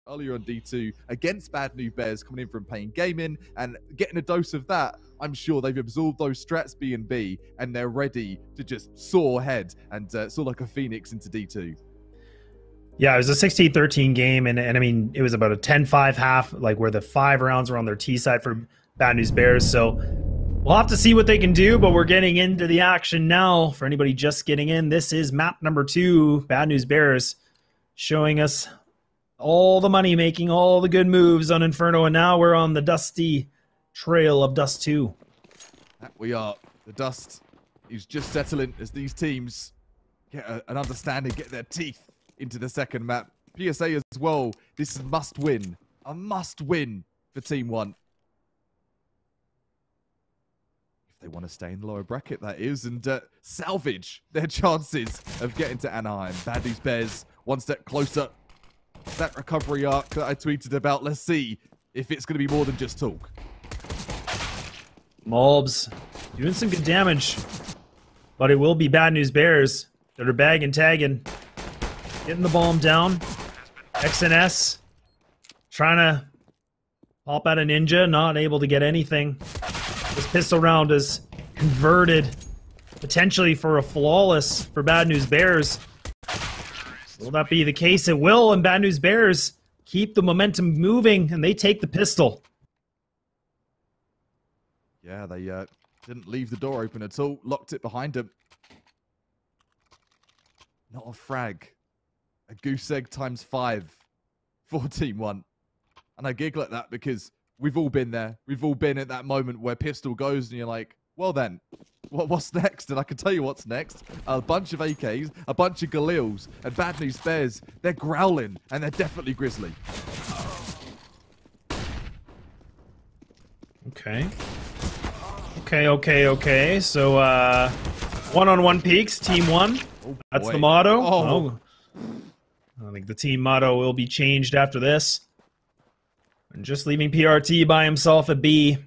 earlier on D2 against Bad News Bears, coming in from Pain Gaming and getting a dose of that. I'm sure they've absorbed those strats B&B and they're ready to just soar ahead and soar like a phoenix into D2. Yeah, it was a 16-13 game, and I mean, it was about a 10-5 half, like where the 5 rounds were on their T side for Bad News Bears. So we'll have to see what they can do, but we're getting into the action now. For anybody just getting in, this is map number 2, Bad News Bears, showing us all the money making, all the good moves on Inferno, and now we're on the dusty trail of Dust2. We are. The Dust is just settling as these teams get an understanding, get their teeth into the second map. PSA as well. This is must win. A must win for TeamOne. If they want to stay in the lower bracket, that is, and salvage their chances of getting to Anaheim. Bad News Bears one step closer. That recovery arc that I tweeted about. Let's see if it's going to be more than just talk. Mobs doing some good damage, but it will be Bad News Bears that are bagging, tagging, getting the bomb down. XNS trying to pop out a ninja, not able to get anything. This pistol round is converted potentially for a flawless for Bad News Bears. Will that be the case? It will, and Bad News Bears keep the momentum moving, and they take the pistol. Yeah, they didn't leave the door open at all. Locked it behind them. Not a frag. A goose egg times 5 for TeamOne. And I giggle at that because we've all been there. We've all been at that moment where pistol goes and you're like, well then, what's next? And I can tell you what's next. A bunch of AKs, a bunch of Galils, and Bad News Bears. They're growling, and they're definitely Grizzly. Okay. Okay. So, one-on-one peaks, TeamOne. Oh, that's the motto. Oh. I think the team motto will be changed after this. And just leaving PRT by himself at B.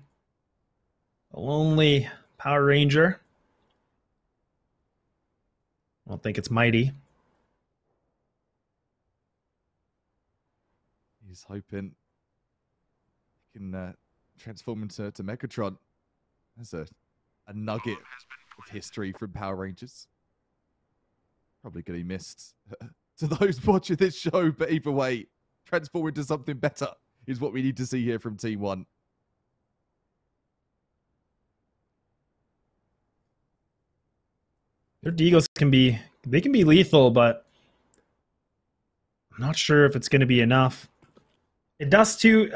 A lonely Power Ranger. I don't think it's Mighty. He's hoping he can transform into Megatron. That's a nugget of history from Power Rangers. Probably going to be missed to those watching this show, but either way, transform into something better is what we need to see here from TeamOne. Their Deagles can be lethal, but I'm not sure if it's going to be enough. It does too.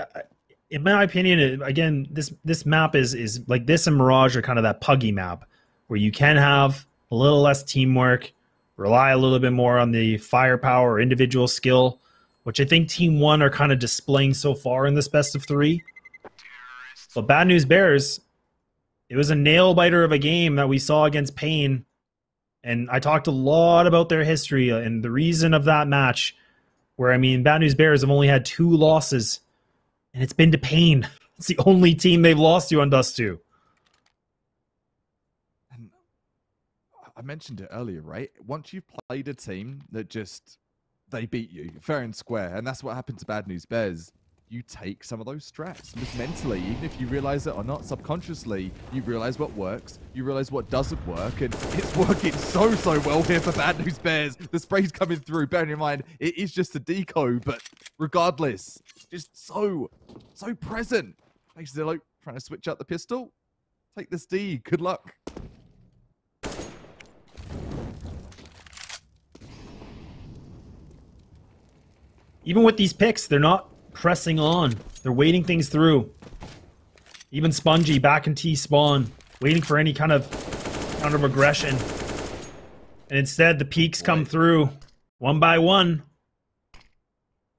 In my opinion, again, this map is like this and Mirage are kind of that puggy map where you can have a little less teamwork, rely a little bit more on the firepower or individual skill, which I think TeamOne are kind of displaying so far in this best of 3. But Bad News Bears, it was a nail-biter of a game that we saw against Pain, and I talked a lot about their history and the reason of that match, where, I mean, Bad News Bears have only had 2 losses, and it's been to Pain. It's the only team they've lost to on Dust2. And I mentioned it earlier, right? Once you've played a team that just, they beat you fair and square, and that's what happened to Bad News Bears. You take some of those strats. Just mentally, even if you realize it or not, subconsciously, you realize what works, you realize what doesn't work, and it's working so well here for Bad News Bears. The spray's coming through, bearing in mind, it is just a deco, but regardless, just so present. Makes it like trying to switch out the pistol. Take this D, good luck. Even with these picks, they're not pressing on. They're waiting things through. Even Spongy back in T-spawn, waiting for any kind of counter aggression. And instead, the peaks come through one by one.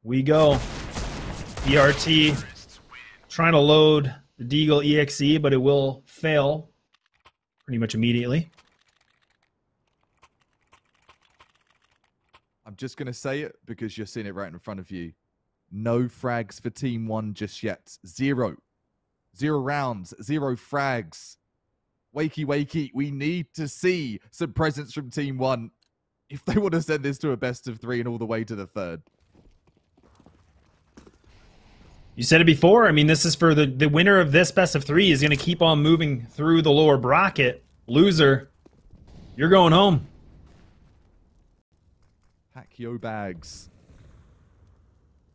We go. BRT trying to load the Deagle EXE, but it will fail pretty much immediately. I'm just going to say it because you're seeing it right in front of you. No frags for TeamOne just yet. 0. 0 rounds, 0 frags. Wakey, we need to see some presence from TeamOne if they want to send this to a best of 3 and all the way to the 3rd. You said it before. I mean, this is for the winner of this best of 3 is going to keep on moving through the lower bracket. Loser, you're going home. Pack your bags.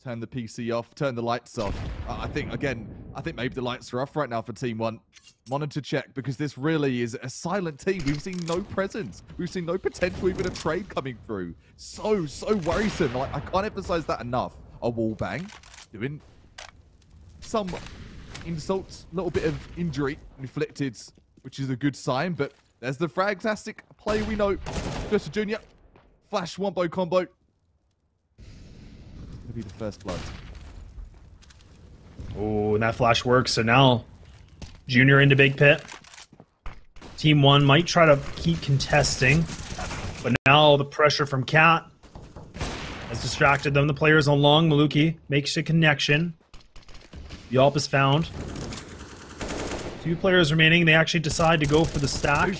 Turn the PC off. Turn the lights off. I think maybe the lights are off right now for TeamOne. Monitor check, because this really is a silent team. We've seen no presence. We've seen no potential, even a trade coming through. So worrisome. Like, I can't emphasize that enough. A wall bang. Doing some insults. A little bit of injury inflicted, which is a good sign. But there's the fantastic play we know. Dust2 Junior. Flash wombo combo. Gonna be the first blood. Oh, and that flash works. So now Junior into big pit. TeamOne might try to keep contesting, but now the pressure from Cat has distracted them. The players on long. Maluki makes a connection. The AWP is found. 2 players remaining. They actually decide to go for the stack.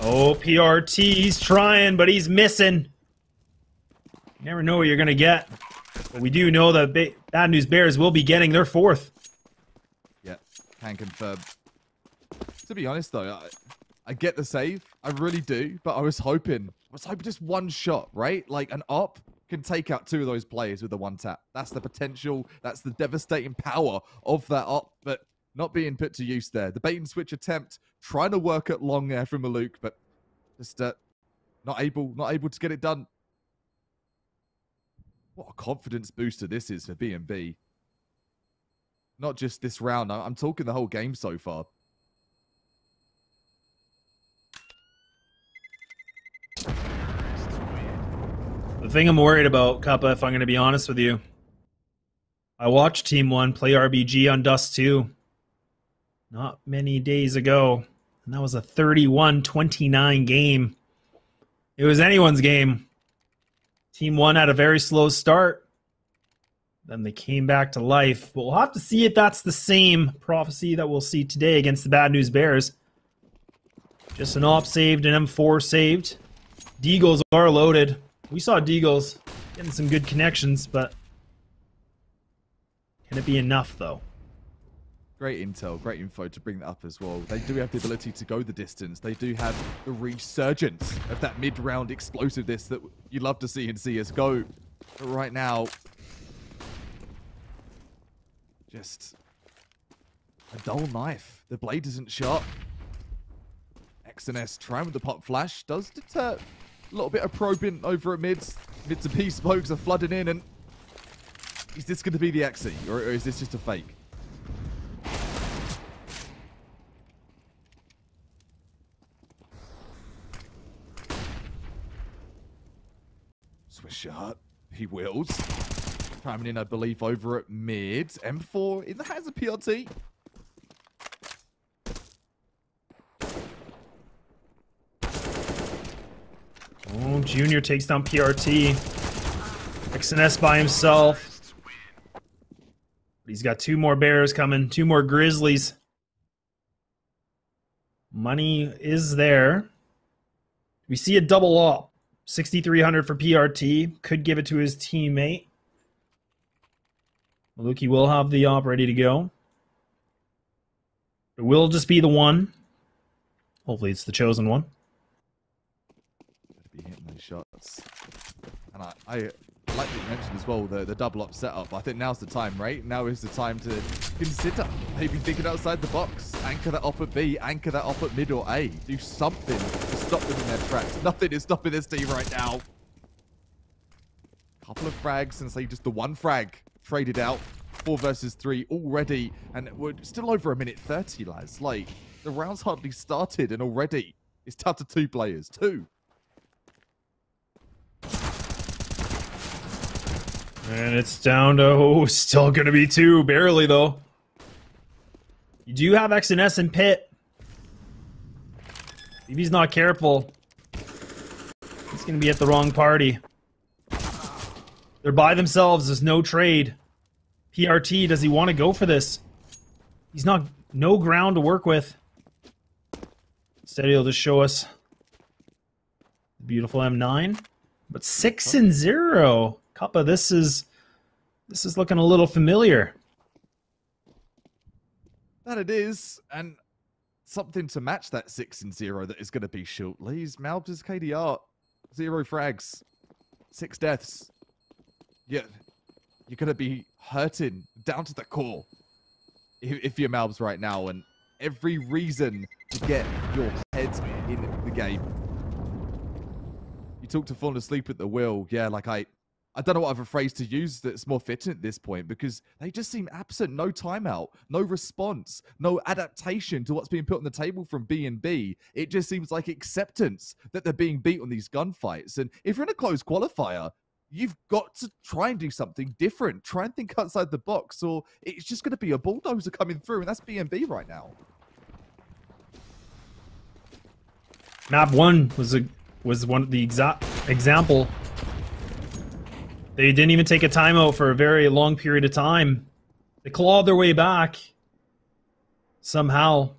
Oh, PRT. He's trying, but he's missing. You never know what you're going to get. But we do know that Bad News Bears will be getting their 4th. Yeah, can confirm. To be honest, though, I get the save. I really do. But I was hoping just one shot, right? Like, an AWP can take out 2 of those players with a 1 tap. That's the potential. That's the devastating power of that AWP. But not being put to use there. The bait and switch attempt, trying to work at long there from Maluk, but just not able to get it done. What a confidence booster this is for B&B. Not just this round. I'm talking the whole game so far. The thing I'm worried about, Kappa, if I'm going to be honest with you, I watched TeamOne play RBG on Dust2 not many days ago, and that was a 31-29 game. It was anyone's game. TeamOne had a very slow start. Then they came back to life. But we'll have to see if that's the same prophecy that we'll see today against the Bad News Bears. Just an AWP saved, an M4 saved. Deagles are loaded. We saw Deagles getting some good connections, but can it be enough, though? Great intel, great info to bring that up as well. They do have the ability to go the distance. They do have the resurgence of that mid-round explosiveness that you love to see in CSGO. But right now, just a dull knife. The blade isn't sharp. XNS trying with the pop flash does deter a little bit of probing over at mids. Mids and P smokes are flooding in, and is this going to be the Axie, or is this just a fake? Swiss shot. He wills. Priming in, I believe, over at mid. M4 in the hands of PRT. Oh, Junior takes down PRT. XNS by himself. But he's got 2 more Bears coming. 2 more Grizzlies. Money is there. We see a double up. 6,300 for PRT. Could give it to his teammate. Maluki will have the op ready to go. It will just be the one. Hopefully it's the chosen one. Be hitting those shots. And I like that you mentioned as well the double up setup. I think now's the time, right? Now is the time to consider maybe thinking outside the box. Anchor that up at B, anchor that up at mid or A. Do something to stop them in their tracks. Nothing is stopping this team right now. Couple of frags and say just the 1 frag traded out. 4 versus 3 already, and we're still over a minute 30, lads. Like, the round's hardly started, and already it's down to 2 players. 2. And it's down to, still going to be 2. Barely, though. You do have XNS and Pit. If he's not careful, he's going to be at the wrong party. They're by themselves. There's no trade. PRT, does he want to go for this? He's not, no ground to work with. Instead, he'll just show us the beautiful M9. But 6-0. Kappa, this is looking a little familiar. That it is, and something to match that 6-0 that is going to be shortly. Malbs' KDR, 0 frags, 6 deaths. Yeah, you're going to be hurting down to the core if you're Malbs right now, and every reason to get your head in the game. You talk to falling asleep at the wheel. Yeah, like I don't know what other phrase to use that's more fitting at this point, because they just seem absent. No timeout, no response, no adaptation to what's being put on the table from B&B. It just seems like acceptance that they're being beat on these gunfights. And if you're in a closed qualifier, you've got to try and do something different. Try and think outside the box, or it's just going to be a bulldozer coming through, and that's B&B right now. Map 1 was one of the example. They didn't even take a timeout for a very long period of time. They clawed their way back. Somehow.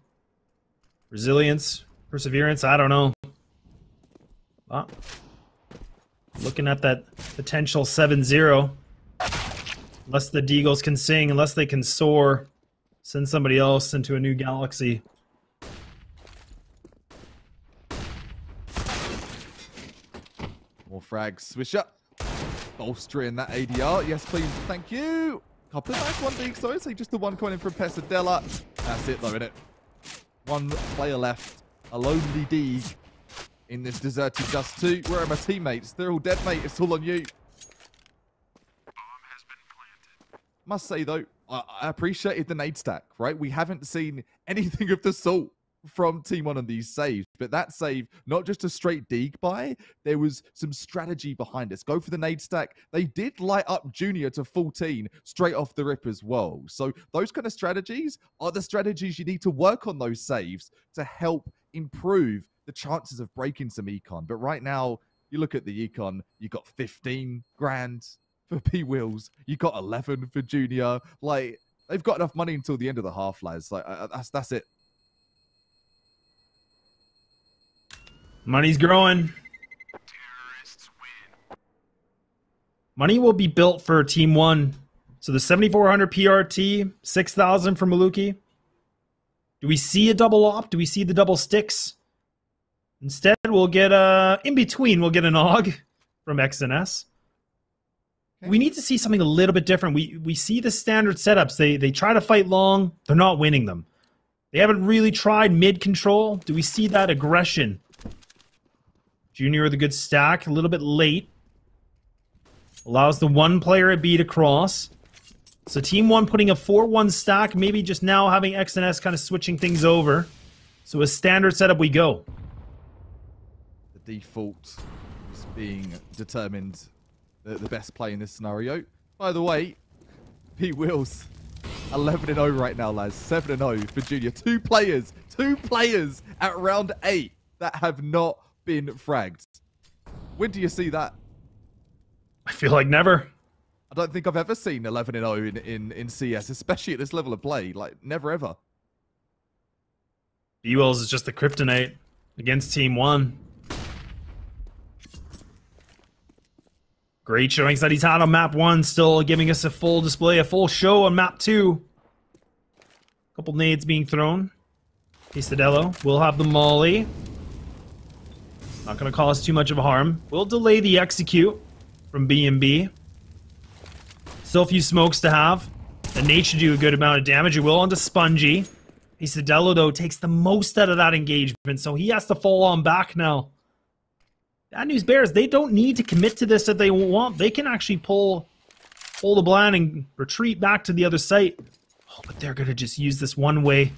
Resilience, perseverance, I don't know. Looking at that potential 7-0. Unless the Deagles can sing, unless they can soar, send somebody else into a new galaxy. More frags. Swish up. Bolstering that ADR. Yes, please. Thank you. Couple of nice 1 Deeg, so just the one coin in from Pesadella. That's it, though, innit? One player left. A lonely Deeg in this deserted Dust2. Where are my teammates? They're all dead, mate. It's all on you. Must say, though, I appreciated the nade stack, right? We haven't seen anything of the sort from TeamOne on these saves, but that save, not just a straight Deeg buy, there was some strategy behind us. Go for the nade stack. They did light up Junior to 14 straight off the rip as well. So those kind of strategies are the strategies you need to work on those saves to help improve the chances of breaking some econ. But right now, you look at the econ, you got 15 grand for P-Wheels, you got 11 for Junior. Like, they've got enough money until the end of the half, lads. Like, that's it. Money's growing. Money will be built for TeamOne. So the 7,400 PRT, 6,000 for Maluki. Do we see a double op? Do we see the double sticks? Instead, we'll get in between, we'll get an AUG from XNS. Okay. We need to see something a little bit different. We see the standard setups. They try to fight long. They're not winning them. They haven't really tried mid control. Do we see that aggression? Junior with a good stack, a little bit late. Allows the one player at B to cross. So TeamOne putting a 4-1 stack, maybe just now having XNS kind of switching things over. So a standard setup we go. The default is being determined the best play in this scenario. By the way, P-Wheels 11-0 right now, lads. 7-0 for Junior. Two players at round 8 that have not been fragged. When do you see that? I feel like never. I don't think I've ever seen 11-0 in CS, especially at this level of play. Like, never ever. B-Wells is just the kryptonite against TeamOne. Great showings that he's had on map 1, still giving us a full display, a full show on map 2. Couple nades being thrown. Pesadelo will have the molly. Not going to cause too much of a harm. We'll delay the execute from B&B. Still a few smokes to have. The nade should do a good amount of damage. It will onto Spongy. Pesadelo, though, takes the most out of that engagement, so he has to fall on back now. Bad News Bears, they don't need to commit to this if they want. They can actually pull the blind and retreat back to the other site. Oh, but they're going to just use this one way.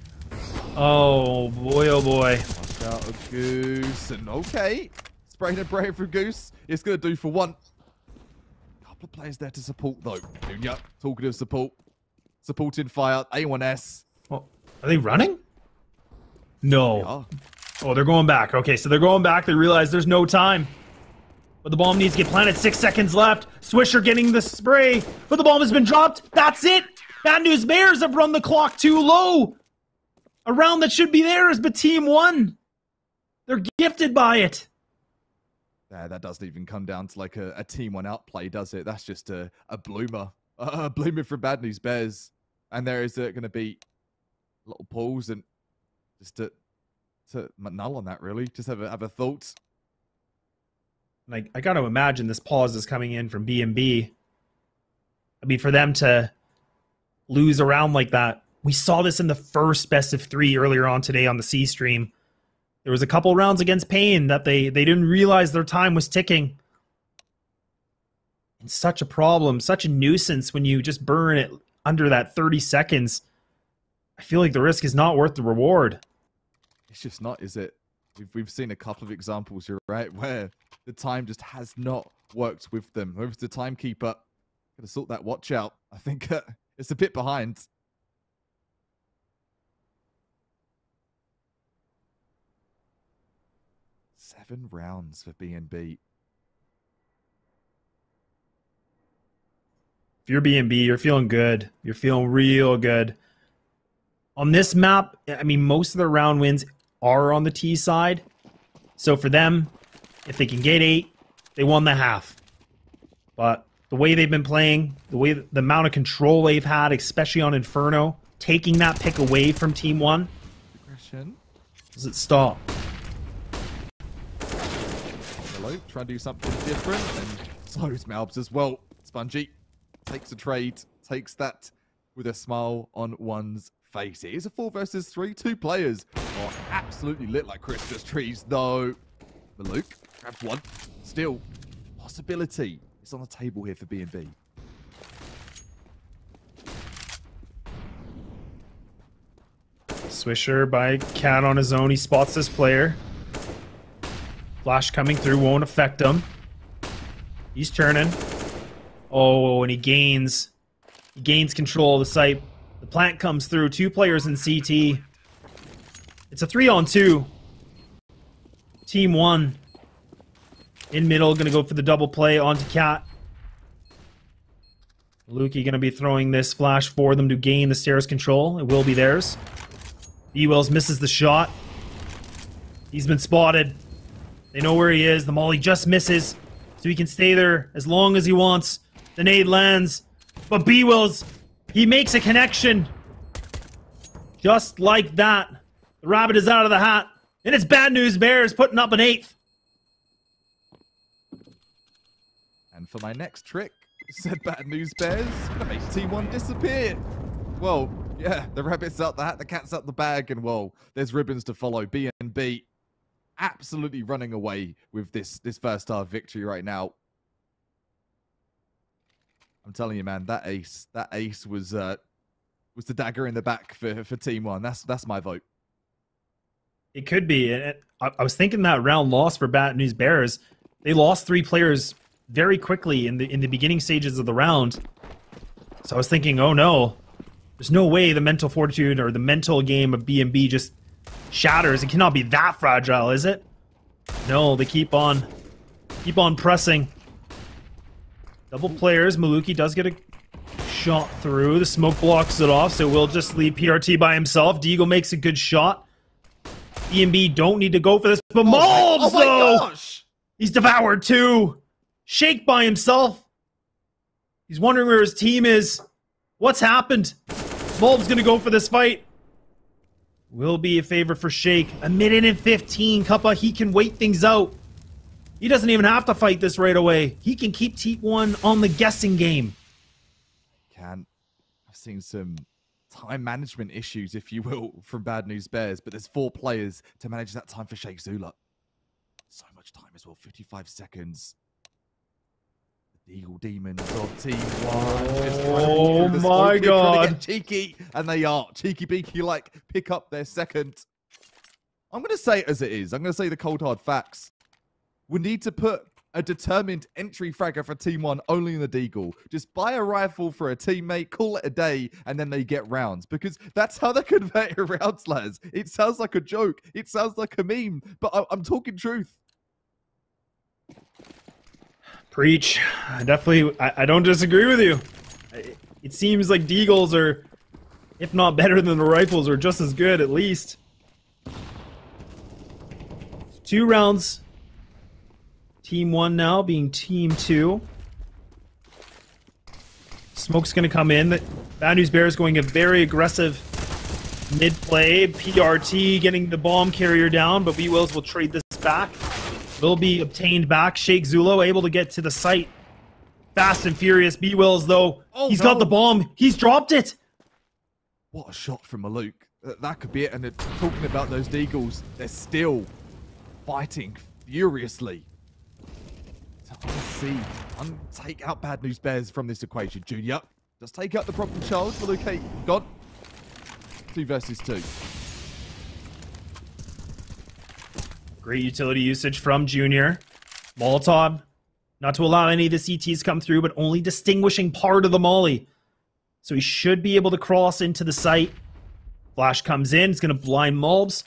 Oh, boy, oh, boy. Watch out, a Goose. And okay. Spraying and praying for Goose. It's going to do for one. Couple of players there to support, though. Junior, talking of support. Supporting fire. A1S. Oh, are they running? No. Oh, they're going back. Okay, so they're going back. They realize there's no time. But the bomb needs to get planted. 6 seconds left. Swisher getting the spray. But the bomb has been dropped. That's it. Bad News Bears have run the clock too low. A round that should be theirs, but TeamOne. They're gifted by it. Yeah, that doesn't even come down to like a TeamOne outplay, does it? That's just a bloomer. A bloomer from Bad News Bears. And there is going to be little pause and just to null on that, really. Just have a thought. Like, I got to imagine this pause is coming in from B&B. I mean, for them to lose a round like that, we saw this in the first best of 3 earlier on today on the C stream. There was a couple rounds against Payne that they didn't realize their time was ticking. And such a problem, such a nuisance when you just burn it under that 30 seconds. I feel like the risk is not worth the reward. It's just not, is it? We've seen a couple of examples, you're right, where the time just has not worked with them. Whoever's the timekeeper, gotta sort that watch out. I think it's a bit behind. Seven rounds for B&B. If you're B&B, you're feeling good. You're feeling real good. On this map, I mean, most of their round wins are on the T side. So for them, if they can get 8, they won the half. But the way they've been playing, the amount of control they've had, especially on Inferno, taking that pick away from TeamOne. Aggression. Does it stop? Hello, try and do something different and slows Malbs as well. Spongy takes a trade, takes that with a smile on one's face. It is a 4 versus 3. 2 players are absolutely lit like Christmas trees, though. Maluk grabs one. Still, possibility is on the table here for B&B. Swisher by Cat on his own. He spots this player. Flash coming through won't affect him. He's turning. Oh, and he gains control of the site. The plant comes through. 2 players in CT. It's a 3-on-2. TeamOne in middle, gonna go for the double play onto Cat. Lukey gonna be throwing this flash for them to gain the stairs control. It will be theirs. B-Wells misses the shot. He's been spotted. They know where he is. The molly just misses, so he can stay there as long as he wants. The nade lands, but B-Wells, he makes a connection. Just like that. The rabbit is out of the hat. And it's Bad News Bears putting up an 8th. And for my next trick, said Bad News Bears, gonna make TeamOne disappear. Well, yeah, the rabbit's out the hat, the cat's out the bag, and well, there's ribbons to follow. B&B absolutely running away with this first half victory right now. I'm telling you, man, that ace was the dagger in the back for TeamOne. That's my vote. It could be. I was thinking that round loss for Bad News Bears, they lost 3 players very quickly in the beginning stages of the round. So I was thinking, oh no, there's no way the mental fortitude or the mental game of B&B just shatters. It cannot be that fragile, is it? No, they keep on pressing. Double players. Maluki does get a shot through. The smoke blocks it off, so we'll just leave PRT by himself. Deagle makes a good shot. B&B don't need to go for this, but Malbs, though! Gosh. He's devoured too. Shake by himself. He's wondering where his team is. What's happened? Malbs gonna go for this fight. Will be a favor for Shake. 1:15 minutes. Cuppa, he can wait things out. He doesn't even have to fight this right away. He can keep TeamOne on the guessing game. I've seen some time management issues, if you will, from Bad News Bears, but there's 4 players to manage that time for Sheikh Zula. So much time as well, 55 seconds. The Eagle Demons of TeamOne. Oh my god. Cheeky, and they are. Cheeky Beaky, like, pick up their second. I'm going to say it as it is. I'm going to say the cold hard facts. We need to put a determined entry fragger for TeamOne only in the Deagle. Just buy a rifle for a teammate, call it a day, and then they get rounds. Because that's how they convert your rounds, lads. It sounds like a joke. It sounds like a meme. But I'm talking truth. Preach. I don't disagree with you. It seems like Deagles are, if not better than the rifles, are just as good at least. 2 rounds. TeamOne now being Team 2. Smoke's going to come in. Bad News Bears going a very aggressive Mid play, PRT getting the bomb carrier down, but B Wills will trade this back. Will be obtained back. Sheikh Zulo able to get to the site. Fast and furious. B Wills though, he's got the bomb. He's dropped it. What a shot from Maluk. That could be it. And talking about those Deagles, they're still fighting furiously. So take out Bad News Bears from this equation. Junior, just take out the problem child. Maluk, hey, gone. 2 versus 2. Great utility usage from Junior. Molotov, not to allow any of the CTs come through, but only distinguishing part of the molly. So he should be able to cross into the site. Flash comes in, it's going to blind Mulbs.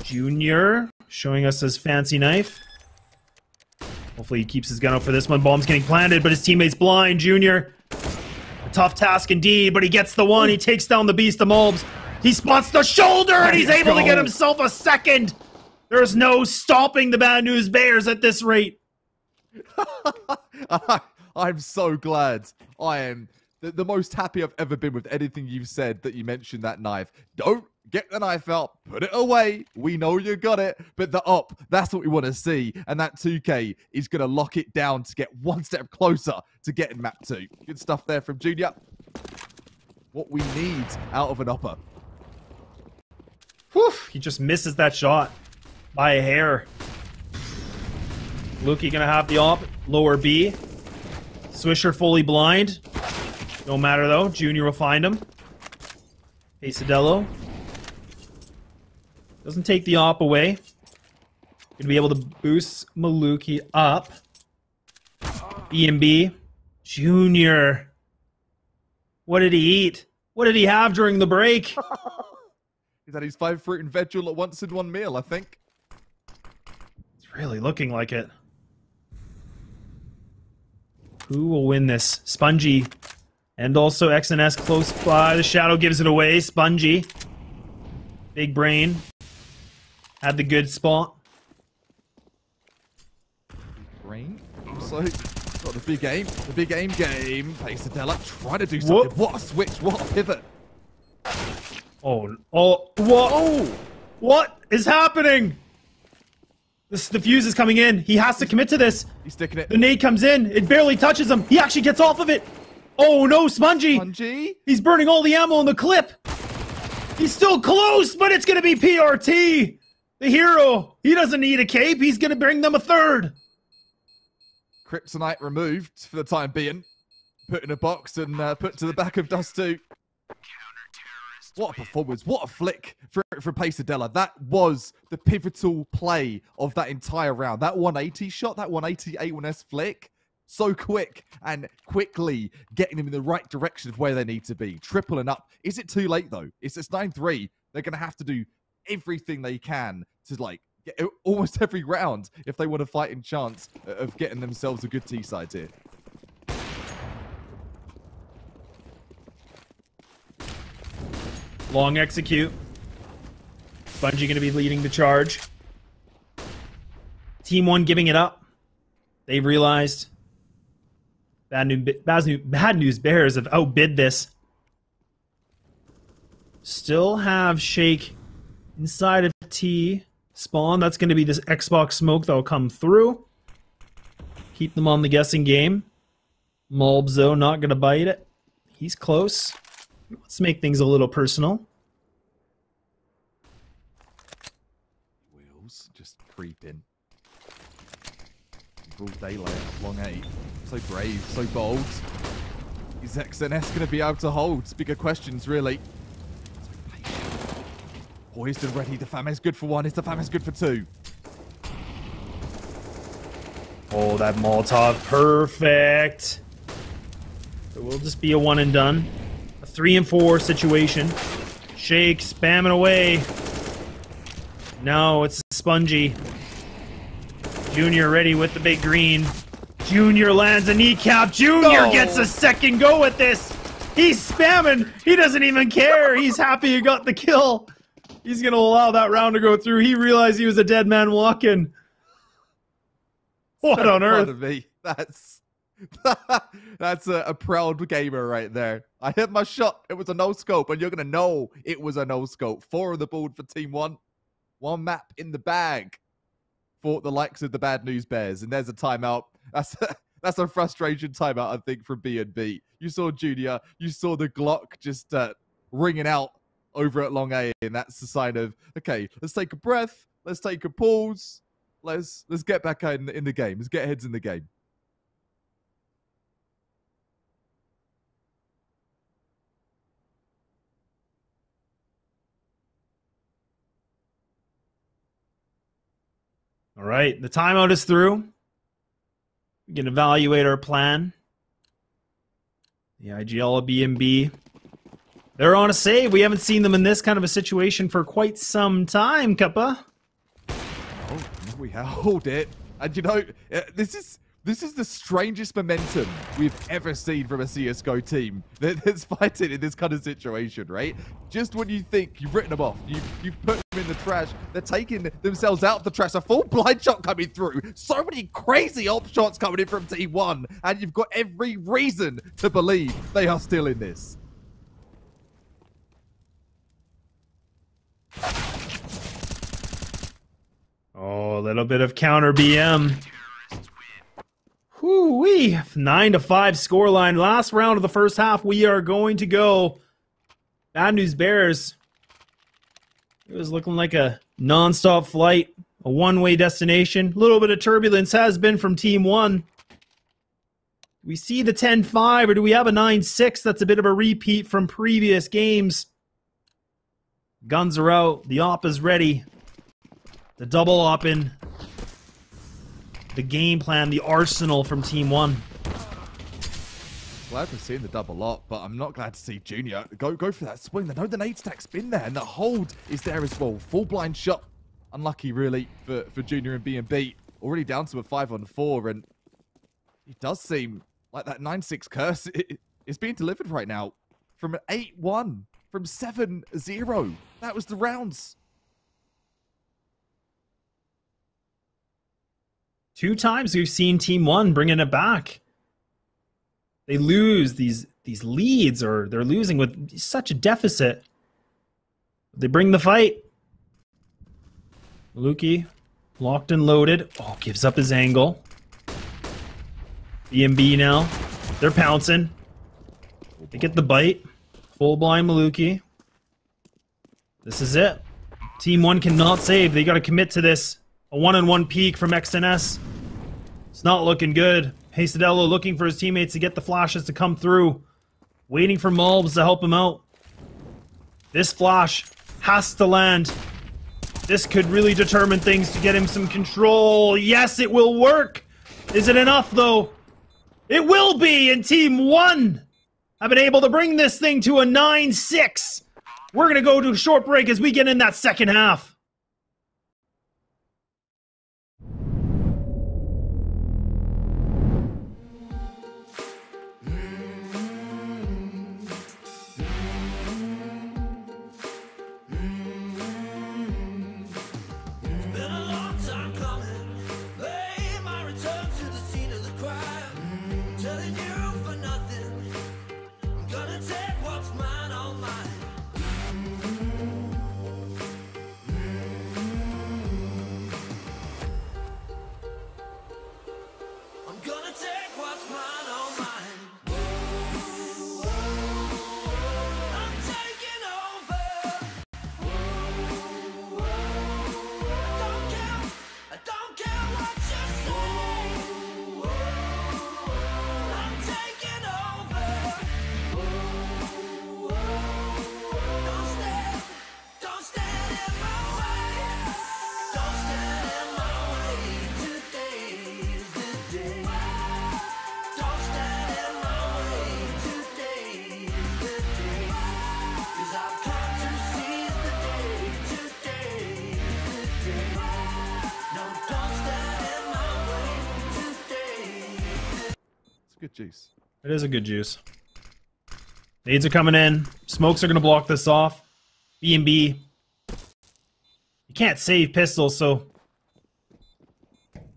Junior showing us his fancy knife. Hopefully he keeps his gun out for this one. Bomb's getting planted, but his teammate's blind. Junior, a tough task indeed, but he gets the one. He takes down the beast of Mulbs. He spots the shoulder, and he's able to get himself a second. There's no stopping the Bad News Bears at this rate. I'm so glad. I am the most happy I've ever been with anything you've said that you mentioned that knife. Don't get the knife out. Put it away. We know you got it. But the up, that's what we want to see. And that 2K is going to lock it down to get one step closer to getting map 2. Good stuff there from Junior. What we need out of an upper. Whew, he just misses that shot by a hair. Lukey gonna have the op, lower B. Swisher fully blind. No matter though, Junior will find him. Pasadello doesn't take the op away. Gonna be able to boost Maluki up. B&B. Junior. What did he eat? What did he have during the break? He's had his 5 fruit and veg all at once in one meal, I think. It's really looking like it. Who will win this? Spongy. And also XNS close by. The shadow gives it away. Spongy. Big brain. Had the good spot. Brain. Also got the big aim. The big aim game. Pasadella trying to do something. What a switch. What a pivot. Oh, whoa! What is happening? The fuse is coming in. He has to commit to this. He's sticking it. The nade comes in. It barely touches him. He actually gets off of it. Oh no, Spongy! Spongy? He's burning all the ammo in the clip. He's still close, but it's going to be PRT. The hero. He doesn't need a cape. He's going to bring them a third. Kryptonite removed for the time being. Put in a box and put to the back of Dust2. What a performance. What a flick for Pasadella. That was the pivotal play of that entire round. That 180 shot, that 180 A1S flick, so quick and quickly getting them in the right direction of where they need to be. Tripling up. Is it too late, though? It's 9-3. They're going to have to do everything they can to, like, get almost every round if they want a fighting chance of getting themselves a good T-side here. Long execute. Bungie going to be leading the charge. TeamOne giving it up. They've realized Bad News Bears have outbid this. Still have Shake inside of T. Spawn. That's going to be this Xbox smoke that will come through. Keep them on the guessing game. Mulbzo not going to bite it. He's close. Let's make things a little personal. Wheels just creeping. Broad daylight, long 8. So brave, so bold. Is XNS going to be able to hold? Bigger questions, really. Poised and ready. The Fame's good for 1. Is the Fame's good for 2? Oh, that Molotov. Perfect. It will just be a 1 and done. 3 and 4 situation. Shake spamming away. No, it's Spongy. Junior ready with the big green. Junior lands a kneecap. Junior gets a second go at this. He's spamming. He doesn't even care. He's happy he got the kill. He's going to allow that round to go through. He realized he was a dead man walking. What on earth? Me. That's That's a proud gamer right there. I hit my shot. It was a no-scope, and you're going to know it was a no-scope. 4 on the board for Team1. 1 map in the bag for the likes of the Bad News Bears. And there's a timeout. That's a frustration timeout, I think, from B&B. You saw Junior. You saw the Glock just ringing out over at Long A, and that's the sign of, okay, let's take a breath. Let's take a pause. Let's get back in the game. Let's get heads in the game. All right, the timeout is through. We can evaluate our plan. The IGL of B&B. They're on a save. We haven't seen them in this kind of a situation for quite some time, Kappa. Oh, we hold it. And you know, this is the strangest momentum we've ever seen from a CSGO team that's fighting in this kind of situation, right? Just when you think you've written them off, you've put them in the trash, they're taking themselves out of the trash. A full blind shot coming through. So many crazy op shots coming in from T1, and you've got every reason to believe they are still in this. Oh, a little bit of counter BM. Whoo-wee. 9-5 scoreline. Last round of the first half. We are going to go. Bad News Bears. It was looking like a non-stop flight. A one-way destination. A little bit of turbulence has been from Team1. We see the 10-5, or do we have a 9-6? That's a bit of a repeat from previous games. Guns are out. The op is ready. The double op in. The game plan, the arsenal from Team1. Glad to see the double op, but I'm not glad to see Junior go for that swing. I know the nade stack's been there, and the hold is there as well. Full blind shot. Unlucky, really, for Junior and B&B. Already down to a 5-on-4, and it does seem like that 9-6 curse is being delivered right now. From an 8-1, from 7-0. That was the rounds. 2 times we've seen Team1 bringing it back. They lose these leads, or they're losing with such a deficit. They bring the fight. Maluki, locked and loaded. Oh, gives up his angle. B&B now. They're pouncing. They get the bite. Full blind Maluki. This is it. Team1 cannot save. They got to commit to this. A 1-on-1 peek from XNS. It's not looking good. Hacedello looking for his teammates to get the flashes to come through. Waiting for Mulbs to help him out. This flash has to land. This could really determine things to get him some control. Yes, it will work. Is it enough, though? It will be, and Team1 have been able to bring this thing to a 9-6. We're going to go to a short break as we get in that second half. Good juice. It is a good juice. Nades are coming in. Smokes are going to block this off. B&B. You can't save pistols, so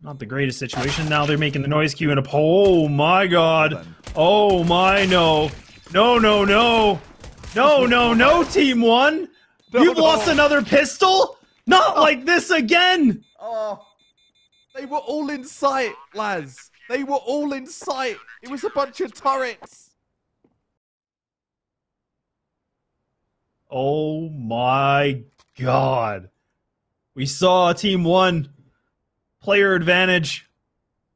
Not the greatest situation. Now they're making the noise cue and a... Oh my god. Oh my no. No, no, no. No, no, no, TeamOne. You've lost another pistol? Not like this again. Oh, they were all in sight, lads. They were all in sight. It was a bunch of turrets. Oh my god. We saw TeamOne player advantage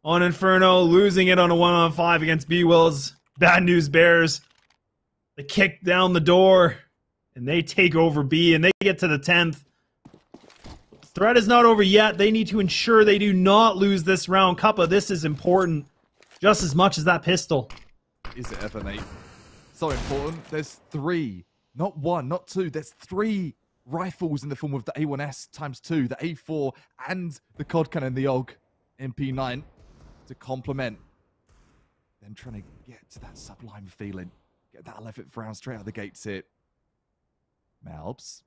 on Inferno, losing it on a 1-on-5 against B-Wills. Bad News Bears. They kick down the door, and they take over B, and they get to the 10th. Threat is not over yet. They need to ensure they do not lose this round. Cuppa, this is important just as much as that pistol. Is it ever, mate? So important. There's 3, not 1, not 2. There's 3 rifles in the form of the A1S ×2, the A4, and the COD cannon, the OG MP9 to complement. Then trying to get to that sublime feeling. Get that 11th round straight out of the gates here. Malbs.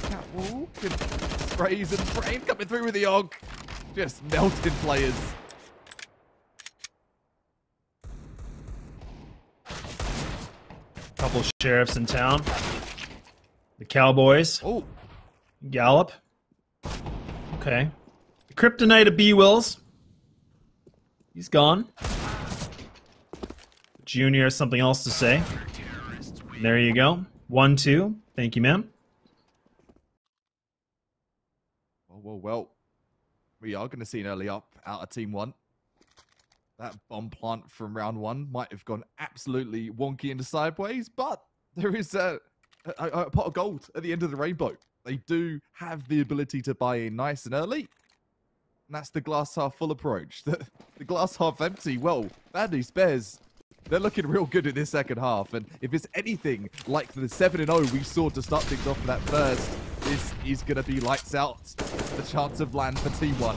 Catwalk and sprays and brain coming through with the OG. Just melted players. Couple sheriffs in town. The Cowboys. Oh. Gallop. Okay. The Kryptonite of B-Wills. He's gone. Junior has something else to say. There you go. 1-2. Thank you, ma'am. Well. We are going to see an early up out of TeamOne. That bomb plant from round 1 might have gone absolutely wonky into sideways, but there is a pot of gold at the end of the rainbow. They do have the ability to buy in nice and early. And that's the glass half full approach. The glass half empty, well, Bad News Bears, they're looking real good in this second half. And if it's anything like the 7-0 we saw to start things off for that first, this is going to be lights out. The chance of land for TeamOne.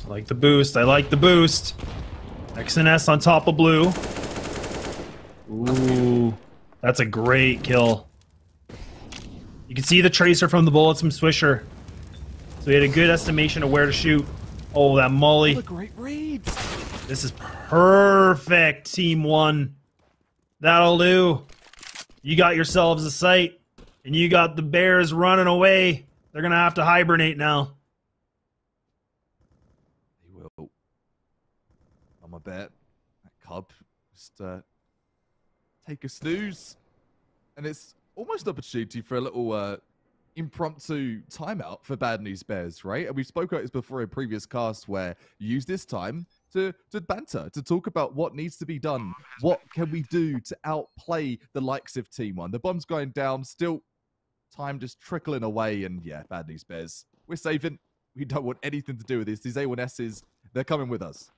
I like the boost. I like the boost. X and S on top of blue. Ooh, that's a great kill. You can see the tracer from the bullets from Swisher. So he had a good estimation of where to shoot. Oh, that molly. What a great read. This is perfect, TeamOne. That'll do. You got yourselves a sight, and you got the Bears running away. They're going to have to hibernate now. They will. I'm a bet. That Cub just take a snooze. And it's almost an opportunity for a little impromptu timeout for Bad News Bears, right? And we spoke about this before in previous casts where you use this time to banter, to talk about what needs to be done. What can we do to outplay the likes of TeamOne? The bomb's going down, still time just trickling away, and yeah, Bad News Bears. We're saving. We don't want anything to do with this. These A1Ss, they're coming with us.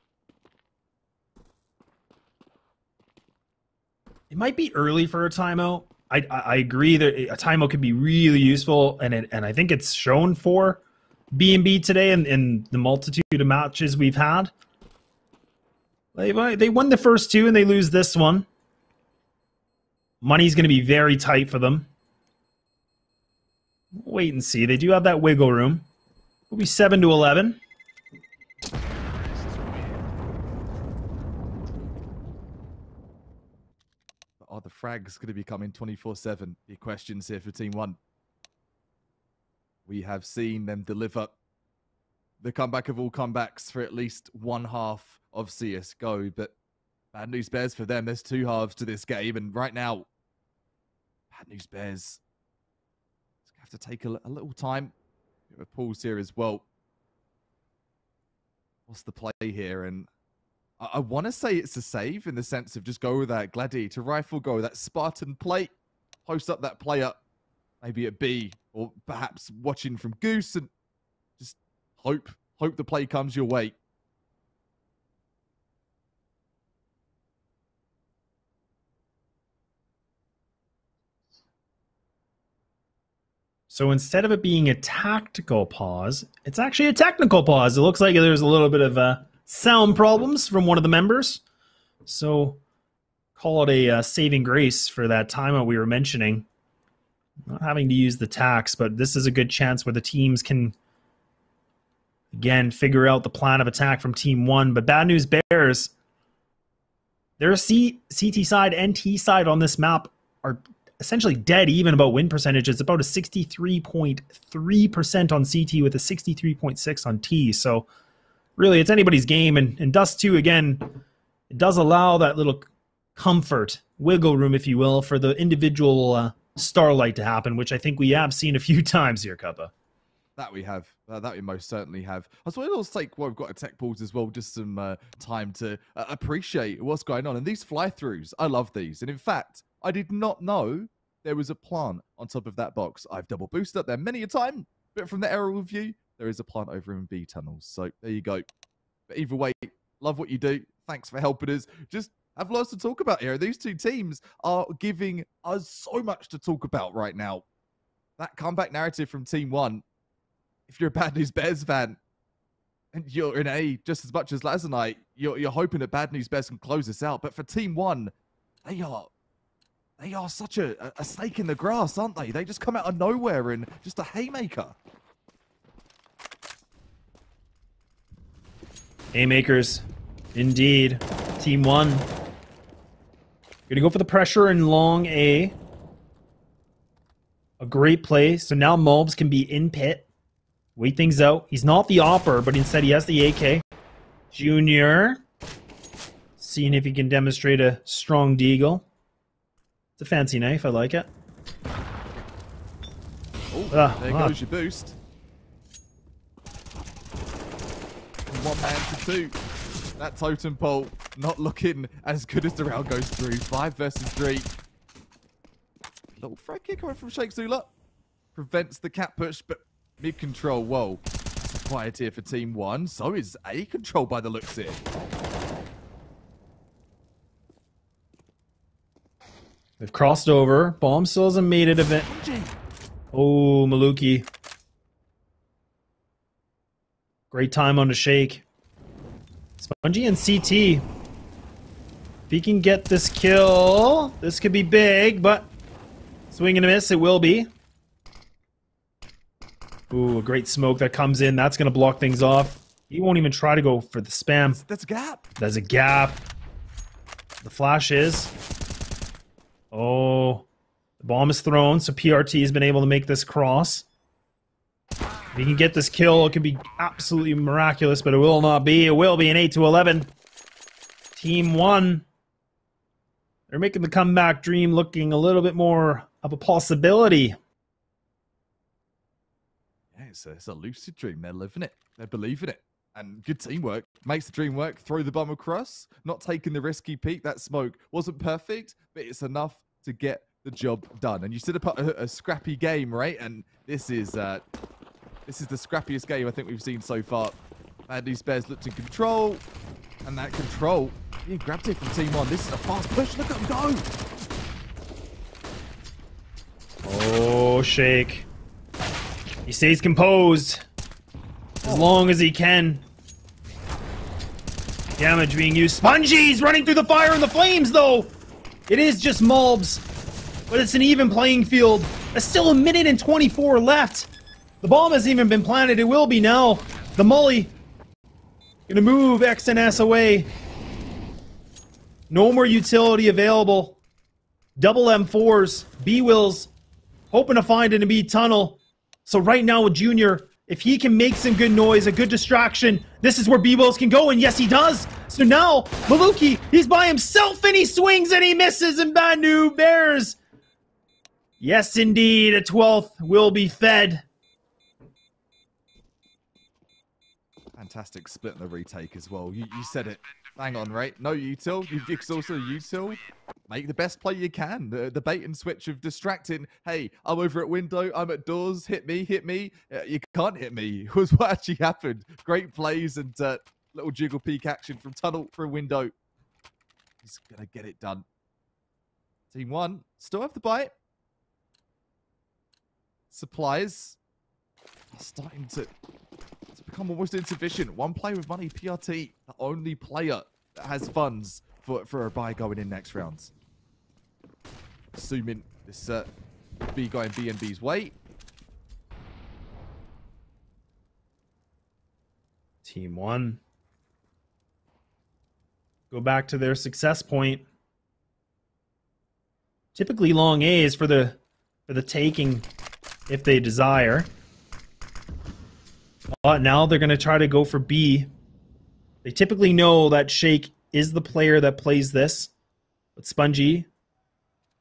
It might be early for a timeout. I agree that a timeout could be really useful, and I think it's shown for B&B today in the multitude of matches we've had. They won the first 2 and they lose this one. Money's going to be very tight for them. Wait and see. They do have that wiggle room. It'll be 7-11. Are the frags going to be coming 24/7? The questions here for TeamOne. We have seen them deliver the comeback of all comebacks for at least one half of CSGO, but Bad News Bears for them. There's 2 halves to this game, and right now, Bad News Bears have to take a little time. A pause here as well. What's the play here? And I want to say it's a save in the sense of just go with that Gladiator rifle, go with that Spartan plate, post up that player, maybe at B, or perhaps watching from Goose, and just hope the play comes your way. So instead of it being a tactical pause, it's actually a technical pause. It looks like there's a little bit of sound problems from one of the members. So call it a saving grace for that timeout we were mentioning. Not having to use the tax, but this is a good chance where the teams can, again, figure out the plan of attack from Team One. But bad news bears, their CT side and T side on this map are essentially dead even about win percentage. It's about a 63.3% on CT with a 63.6 on T. So really, it's anybody's game. And Dust2, again, it does allow that little comfort, wiggle room, if you will, for the individual starlight to happen, which I think we have seen a few times here, Cuppa. That we have. That we most certainly have. I suppose it'll take while we've got a tech pause as well, just some time to appreciate what's going on. And these fly-throughs, I love these. And in fact, I did not know there was a plant on top of that box. I've double boosted up there many a time, but from the aerial view, there is a plant over in B tunnels. So there you go. But either way, love what you do. Thanks for helping us. Just have lots to talk about here. These two teams are giving us so much to talk about right now. That comeback narrative from TeamOne. If you're a Bad News Bears fan and you're in A just as much as Laz and I, you're hoping that Bad News Bears can close this out. But for TeamOne, they are such a snake in the grass, aren't they? They just come out of nowhere and just a haymaker. Haymakers, indeed. TeamOne. Gonna go for the pressure in long A. A great play. So now Mulbs can be in pit. Wait things out. He's not the Opper, but instead he has the AK. Junior. Seeing if he can demonstrate a strong deagle. It's a fancy knife. I like it. Oh, there goes your boost. From 1 man to 2. That totem pole not looking as good as the round goes through. 5 versus 3. Little frag kick coming from Sheikh Zula. Prevents the cap push, but mid-control. Whoa. That's quiet here for TeamOne. So is A control by the looks here. They've crossed over. Bomb still hasn't made it a bit. Oh, Maluki. Great time on the shake. Spongy and CT. If he can get this kill, this could be big, but swing and a miss, it will be. Ooh, a great smoke that comes in. That's going to block things off. He won't even try to go for the spam. That's a gap. There's a gap. The flash is. Oh. The bomb is thrown, so PRT has been able to make this cross. If he can get this kill, it could be absolutely miraculous, but it will not be. It will be an 8-11. TeamOne. They're making the comeback dream looking a little bit more of a possibility. Yeah, it's a lucid dream. They're living it. They're believing it. And good teamwork. Makes the dream work. Throw the bomb across. Not taking the risky peek. That smoke wasn't perfect, but it's enough to get the job done. And you said a scrappy game, right? And this is the scrappiest game I think we've seen so far. Bad News Bears looked in control. And that control, he grabbed it from TeamOne. This is a fast push. Look at him go. Oh, Shake. He stays composed as long as he can. Damage being used. Spongy's running through the fire and the flames, though. It is just Mulbs, but it's an even playing field. There's still 1 minute and 24 left. The bomb hasn't even been planted. It will be now. The Mully gonna move X and S away. No more utility available. Double M4s, B-Wills, hoping to find an B tunnel. So right now with Junior, if he can make some good noise, a good distraction, this is where B-Wills can go, and yes, he does. So now, Maluki, he's by himself, and he swings, and he misses, and Bad News Bears. Yes, indeed, a 12th will be fed. Fantastic split in the retake as well. You said it. Bang on, right? No util. It's also util. Make the best play you can. The bait and switch of distracting. Hey, I'm over at window. I'm at doors. Hit me, hit me. You can't hit me. Was what actually happened. Great plays and little jiggle peek action from tunnel through window. He's going to get it done. TeamOne still have the bite. Supplies are starting to become almost insufficient. One player with money, PRT, the only player that has funds for a buy going in next round. Assuming this be going B&B's way. TeamOne. Go back to their success point. Typically long A's for the taking if they desire. But now they're going to try to go for B. They typically know that Shake is the player that plays this. But Spongy,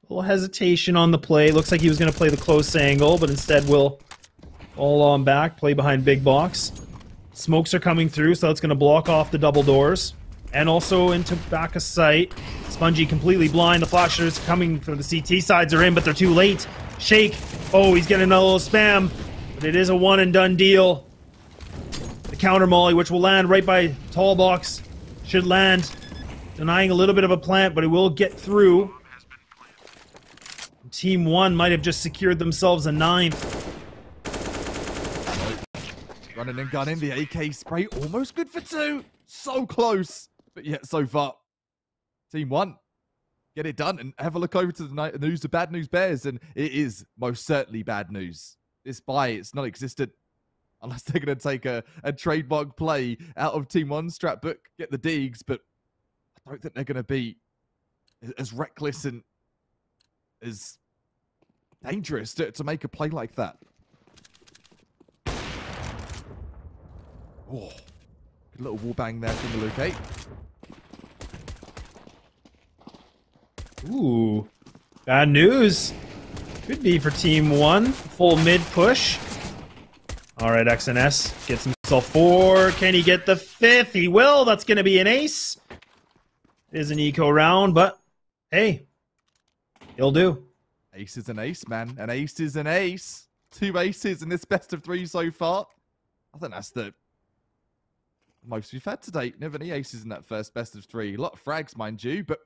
a little hesitation on the play. Looks like he was going to play the close angle, but instead will all on back, play behind big box. Smokes are coming through, so that's going to block off the double doors. And also into back of sight. Spongy completely blind. The flashers coming from the CT sides are in, but they're too late. Shake. Oh, he's getting a little spam. But it is a one and done deal. The counter molly, which will land right by tall box. Should land. Denying a little bit of a plant, but it will get through. TeamOne might have just secured themselves a 9th. Running and gunning. The AK spray. Almost good for 2. So close. But yet so far. TeamOne. Get it done and have a look over to the news, the Bad News Bears. And it is most certainly bad news. This buy, it's not existed. Unless they're going to take a trademark play out of TeamOne's strat book. Get the digs. But I don't think they're going to be as reckless and as dangerous to make a play like that. Oh, good little wall bang there from the Luke 8. Ooh, bad news. Could be for TeamOne. Full mid push. All right, XNS gets himself 4. Can he get the 5th? He will. That's going to be an ace. It is an eco round, but hey, he'll do. Ace is an ace, man. An ace is an ace. 2 aces in this best of 3 so far. I think that's the most we've had to date. Never any aces in that first best of 3. A lot of frags, mind you, but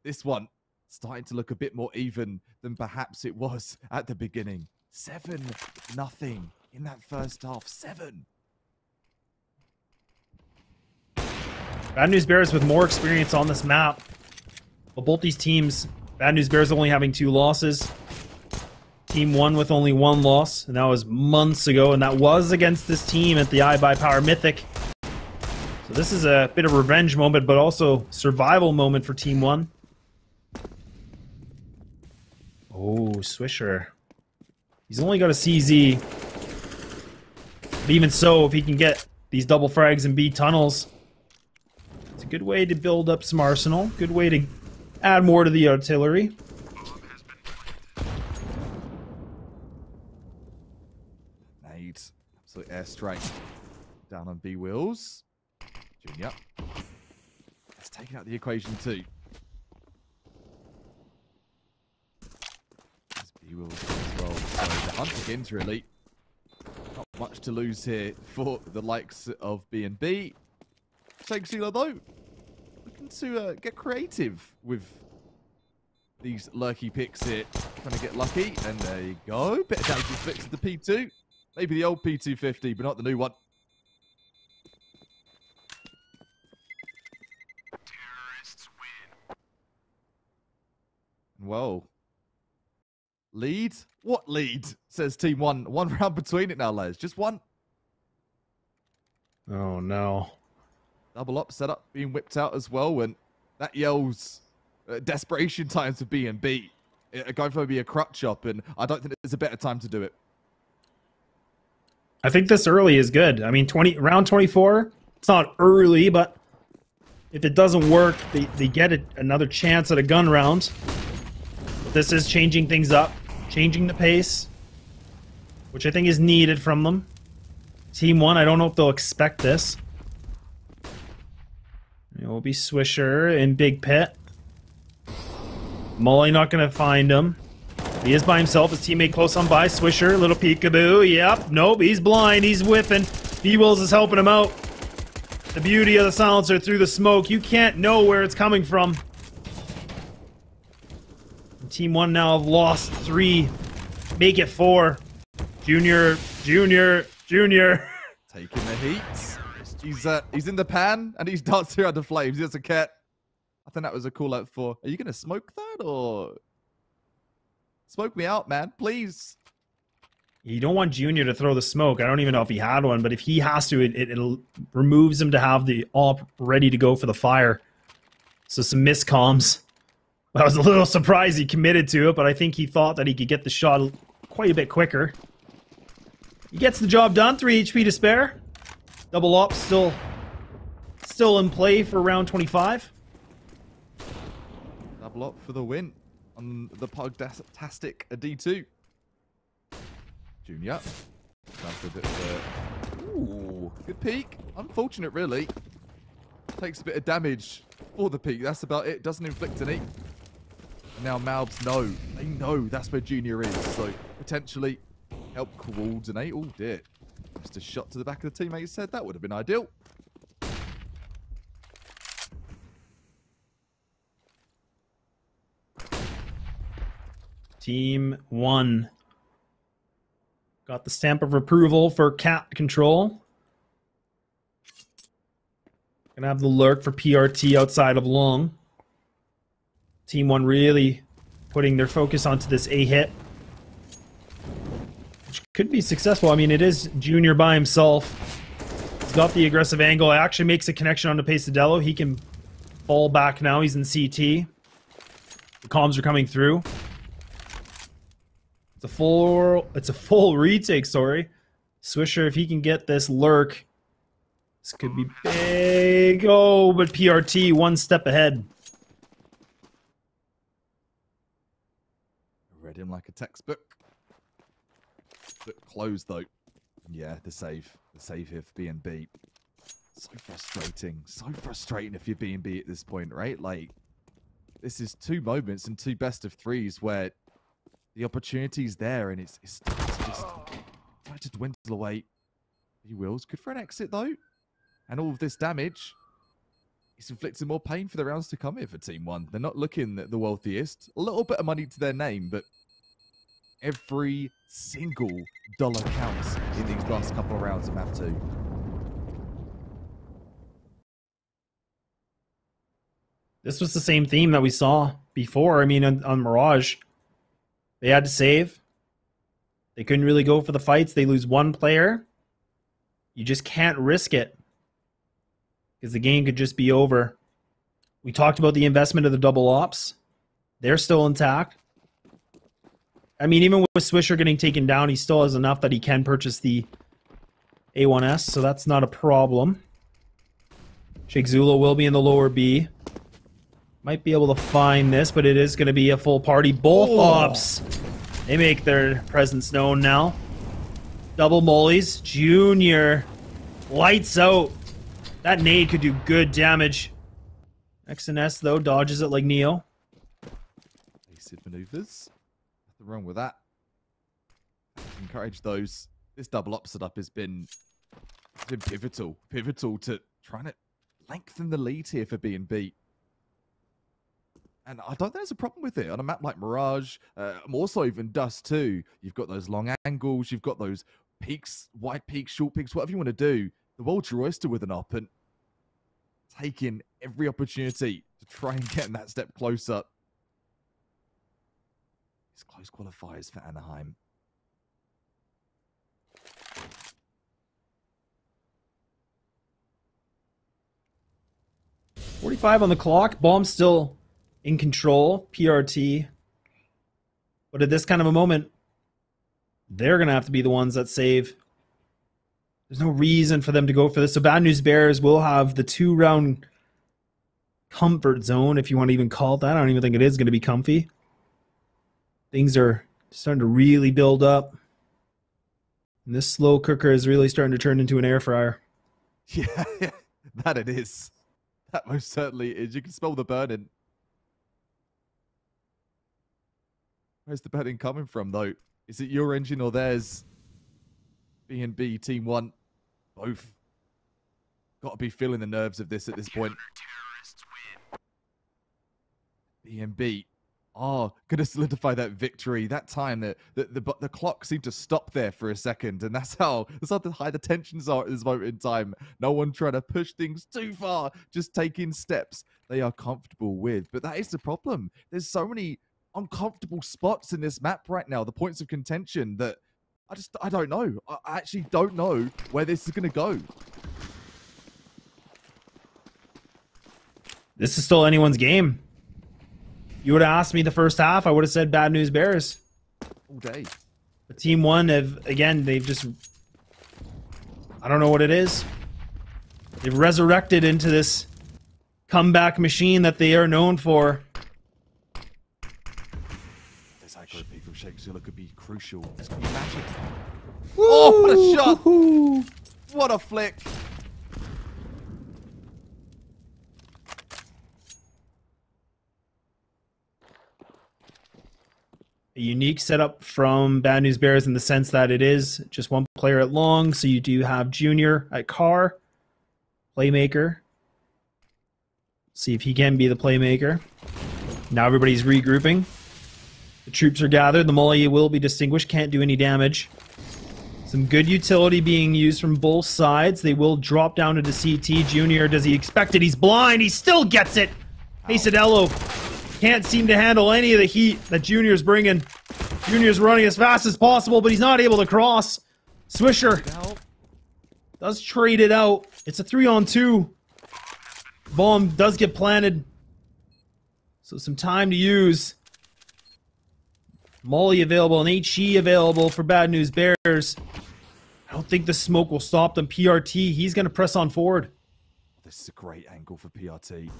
this one starting to look a bit more even than perhaps it was at the beginning. 7-0 in that first half. 7. Bad News Bears with more experience on this map. But both these teams, Bad News Bears only having 2 losses. TeamOne with only 1 loss, and that was months ago, and that was against this team at the iBuyPower Mythic. So this is a bit of a revenge moment, but also survival moment for TeamOne. Oh, Swisher. He's only got a CZ. But even so, if he can get these double frags and B tunnels, it's a good way to build up some arsenal. Good way to add more to the artillery. Nades. Absolute airstrike. Down on B wheels. Junior. Let's take out the equation too. There's B wheels as well. So the hunt begins really. Not much to lose here for the likes of B&B. Shake Sealer though, looking to get creative with these lurky picks here. Trying to get lucky, and there you go. Bit of damage fix to the P2. Maybe the old P250, but not the new one. Terrorists win. Well, lead? What lead? Says TeamOne. 1 round between it now, lads. Just 1. Oh no. Double up setup being whipped out as well, and that yells desperation times for B&B. Going for maybe a crutch up, and I don't think there's a better time to do it. I think this early is good. I mean, round 24, it's not early, but if it doesn't work, they get another chance at a gun round. But this is changing things up, changing the pace, which I think is needed from them. TeamOne, I don't know if they'll expect this. It will be Swisher in Big Pit. Molly not going to find him. He is by himself. His teammate close on by. Swisher, little peekaboo. Yep, nope, he's blind. He's whipping. B-Wills is helping him out. The beauty of the silencer through the smoke. You can't know where it's coming from. TeamOne now have lost 3. Make it 4. Junior. Taking the heat. He's in the pan, and he's dancing around the flames. He doesn't care. I think that was a call out for, are you going to smoke that, or Smoke me out, man. Please. You don't want Junior to throw the smoke. I don't even know if he had one, but if he has to, it removes him to have the AWP ready to go for the fire. So some miscomms. I was a little surprised he committed to it, but I think he thought that he could get the shot quite a bit quicker. He gets the job done. 3 HP to spare. Double AWP still in play for round 25. Double AWP for the win on the Pugtastic D2. Junior. That's a bit of a... Ooh, good peek. Unfortunate, really. Takes a bit of damage for the peek. That's about it. Doesn't inflict any. And now Malbs know. They know that's where Junior is. So potentially help coordinate. Oh, dear. Just a shot to the back of the teammate said. That would have been ideal. TeamOne. Got the stamp of approval for cat control. Gonna have the lurk for PRT outside of long. TeamOne really putting their focus onto this A hit, which could be successful. I mean, it is Junior by himself. He's got the aggressive angle. It actually makes a connection onto Pesadello. He can fall back now. He's in CT. The comms are coming through. It's a full retake, sorry. Swisher, if he can get this lurk, this could be big. Oh, but PRT one step ahead. Read him like a textbook. But closed though. Yeah, the save here for B&B. So frustrating if you're B&B at this point, right? Like, this is 2 moments and 2 best of 3s where the opportunity's there, and it's starting to just try to dwindle away. He wills. Good for an exit, though. And all of this damage is inflicting more pain for the rounds to come here for TeamOne. They're not looking the wealthiest. A little bit of money to their name, but every single dollar counts in these last couple of rounds of map 2. This was the same theme that we saw before. I mean, on Mirage, they had to save. They couldn't really go for the fights. They lose 1 player. You just can't risk it, because the game could just be over. We talked about the investment of the double ops. They're still intact. I mean, even with Swisher getting taken down, he still has enough that he can purchase the A1S, so that's not a problem. Sheikh Zula will be in the lower B. Might be able to find this, but it is going to be a full party. Both ops, they make their presence known now. Double mollies. Junior lights out. That nade could do good damage. XNS, though, dodges it like Neo. Basic maneuvers. Nothing wrong with that. Encourage those. This double op setup has been pivotal to trying to lengthen the lead here for B&B. And I don't think there's a problem with it. On a map like Mirage, more so even Dust2, you've got those long angles, you've got those peaks, wide peaks, short peaks, whatever you want to do. The world's your oyster with an op, and taking every opportunity to try and get that step closer. These close qualifiers for Anaheim. .45 on the clock. Bomb still in control. PRT. But at this kind of a moment, they're going to have to be the ones that save. There's no reason for them to go for this. So Bad News Bears will have the 2-round comfort zone, if you want to even call it that. I don't even think it is going to be comfy. Things are starting to really build up. And this slow cooker is really starting to turn into an air fryer. Yeah, that it is. That most certainly is. You can smell the burning. Where's the burning coming from, though? Is it your engine or theirs? B&B, TeamOne, both got to be feeling the nerves of this at this point. B&B are going to solidify that victory. That time, the clock seemed to stop there for a second, and that's how high the tensions are at this moment in time. No one trying to push things too far, just taking steps they are comfortable with. But that is the problem. There's so many uncomfortable spots in this map right now, the points of contention that I don't know. I actually don't know where this is going to go. This is still anyone's game. You would have asked me the first half, I would have said Bad News Bears. All day. But TeamOne have, again, they've just... I don't know what it is. They've resurrected into this comeback machine that they are known for. This aggro peek from Shakespeare could be crucial. This could be magic. Oh, what a shot! Woo-hoo. What a flick! A unique setup from Bad News Bears in the sense that it is just one player at long, so you do have Junior at car, playmaker. See if he can be the playmaker. Now everybody's regrouping. The troops are gathered. The Molly will be distinguished. Can't do any damage. Some good utility being used from both sides. They will drop down into CT. Junior, does he expect it? He's blind. He still gets it. Pasadello can't seem to handle any of the heat that Junior's bringing. Junior's running as fast as possible, but he's not able to cross. Swisher does trade it out. It's a 3-on-2. Bomb does get planted. So some time to use. Molly available and HE available for Bad News Bears. I don't think the smoke will stop them. PRT, he's going to press on forward. This is a great angle for PRT.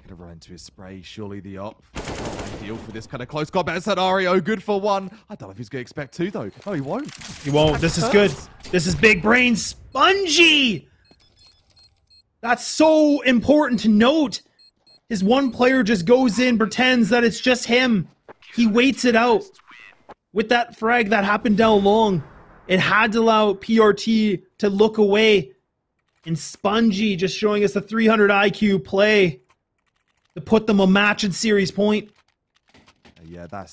Gonna run into his spray. Surely the op. Oh, ideal for this kind of close combat scenario. Good for one. I don't know if he's gonna expect two though. No, he won't. He won't. This is good. This is big brain spongy. That's so important to note. His one player just goes in, pretends that it's just him. He waits it out. With that frag that happened down long, it had to allow PRT to look away. And Spongy just showing us the 300 IQ play to put them a match and series point. Yeah, that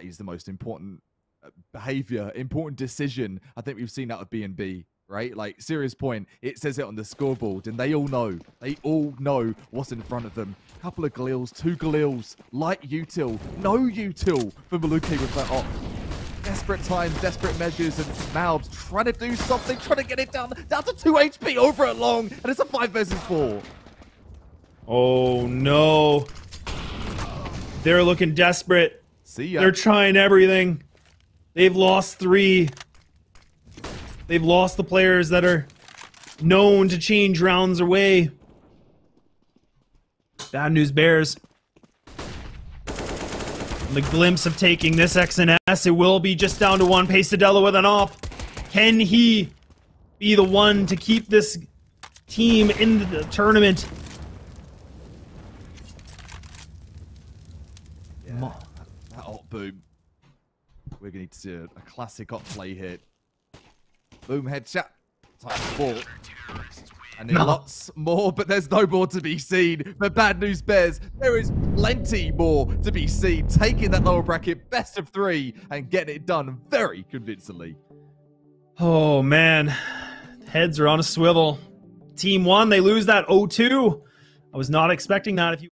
is the most important behavior, important decision I think we've seen out of B&B, right? Like, serious point. It says it on the scoreboard, and they all know what's in front of them. Couple of Galils, 2 Galils, light util, no util for Maluki with that op. Desperate times, desperate measures, and Malbs trying to do something, trying to get it down to 2 HP over at long, and it's a 5 versus 4. Oh no. They're looking desperate. See ya. They're trying everything. They've lost 3. They've lost the players that are known to change rounds away. Bad News Bears. The glimpse of taking this XNS, it will be just down to 1. Pasadello with an op. Can he be the one to keep this team in the tournament? Yeah, that op boom. We're going to need to see a classic op play here. Boom headshot. Time 4. And then lots more, but there's no more to be seen. For Bad News Bears, there is plenty more to be seen. Taking that lower bracket, best of 3, and getting it done very convincingly. Oh, man. Heads are on a swivel. TeamOne, they lose that 0-2. I was not expecting that. If you